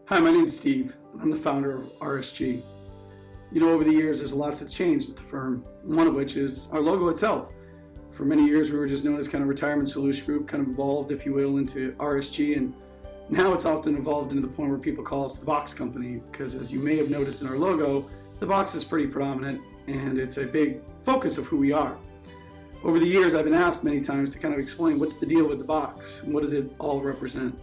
Hi, my name's Steve. I'm the founder of RSG. Over the years, there's lots that's changed at the firm, one of which is our logo itself. For many years, we were just known as kind of Retirement Solution Group, kind of evolved, if you will, into RSG, and now it's often evolved into the point where people call us the box company, because as you may have noticed in our logo, the box is pretty predominant, and it's a big focus of who we are. Over the years, I've been asked many times to kind of explain what's the deal with the box, and what does it all represent.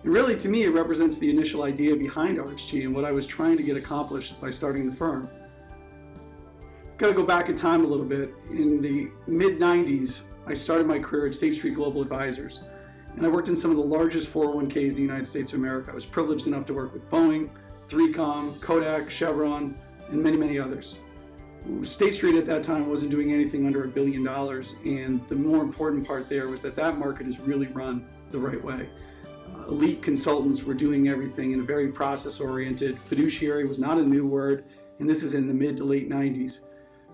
And really, to me, it represents the initial idea behind RSG and what I was trying to get accomplished by starting the firm. Got to go back in time a little bit. In the mid-90s, I started my career at State Street Global Advisors, and I worked in some of the largest 401ks in the United States of America. I was privileged enough to work with Boeing, 3Com, Kodak, Chevron, and many, many others. State Street at that time wasn't doing anything under $1 billion, and the more important part there was that that market is really run the right way. Elite consultants were doing everything in a very process-oriented. Fiduciary was not a new word, and this is in the mid to late 90s.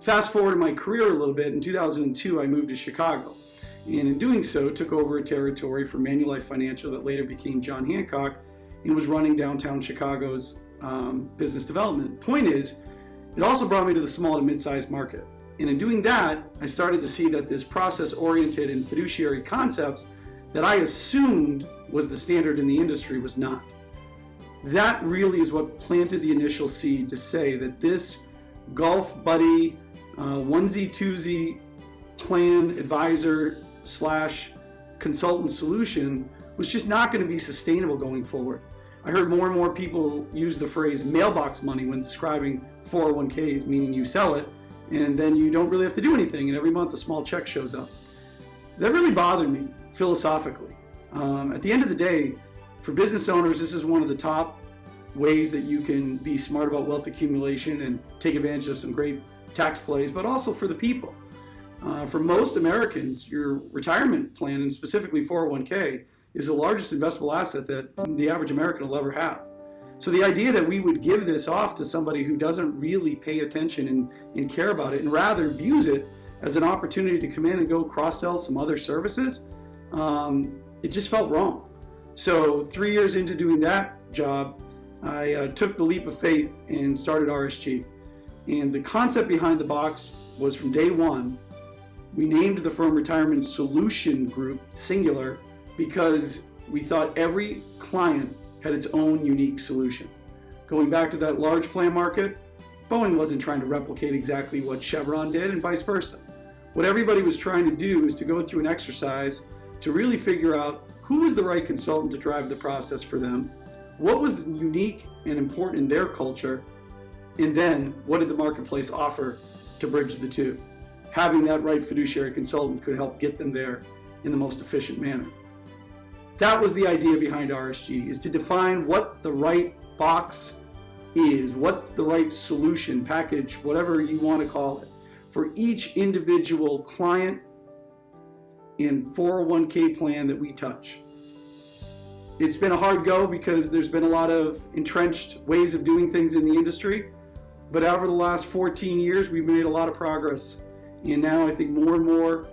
Fast forward in my career a little bit, in 2002 I moved to Chicago, and in doing so took over a territory for Manulife Financial that later became John Hancock and was running downtown Chicago's business development. Point is, it also brought me to the small to mid-sized market, and in doing that I started to see that this process-oriented and fiduciary concepts that I assumed was the standard in the industry was not. That really is what planted the initial seed to say that this golf buddy, onesie twosie plan advisor / consultant solution was just not going to be sustainable going forward. I heard more and more people use the phrase mailbox money when describing 401ks, meaning you sell it and then you don't really have to do anything, and every month a small check shows up. That really bothered me philosophically. At the end of the day, for business owners, this is one of the top ways that you can be smart about wealth accumulation and take advantage of some great tax plays, but also for the people. For most Americans, your retirement plan, and specifically 401k, is the largest investable asset that the average American will ever have. So the idea that we would give this off to somebody who doesn't really pay attention and care about it, and rather views it as an opportunity to come in and go cross-sell some other services, it just felt wrong. So 3 years into doing that job, I took the leap of faith and started RSG. And the concept behind the box was from day one, we named the firm Retirement Solution Group, singular, because we thought every client had its own unique solution. Going back to that large plan market, Boeing wasn't trying to replicate exactly what Chevron did and vice versa. What everybody was trying to do is to go through an exercise to really figure out who was the right consultant to drive the process for them, what was unique and important in their culture, and then what did the marketplace offer to bridge the two. Having that right fiduciary consultant could help get them there in the most efficient manner. That was the idea behind RSG, is to define what the right box is, what's the right solution, package, whatever you want to call it, for each individual client and 401k plan that we touch. It's been a hard go because there's been a lot of entrenched ways of doing things in the industry, but over the last 14 years we've made a lot of progress, and now I think more and more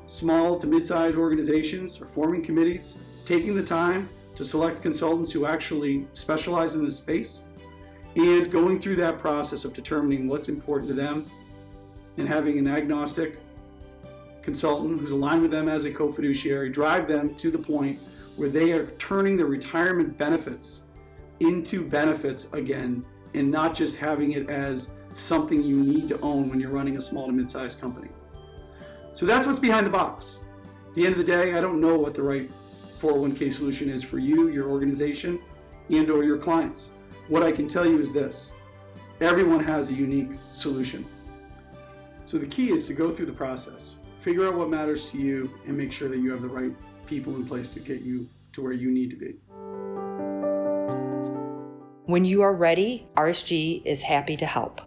small to mid-sized organizations are forming committees, taking the time to select consultants who actually specialize in this space, and going through that process of determining what's important to them and having an agnostic consultant who's aligned with them as a co-fiduciary drive them to the point where they are turning their retirement benefits into benefits again, and not just having it as something you need to own when you're running a small to mid-sized company. So that's what's behind the box. At the end of the day, I don't know what the right 401k solution is for you, your organization, and or your clients. What I can tell you is this: everyone has a unique solution. So the key is to go through the process, figure out what matters to you, and make sure that you have the right people in place to get you to where you need to be. When you are ready, RSG is happy to help.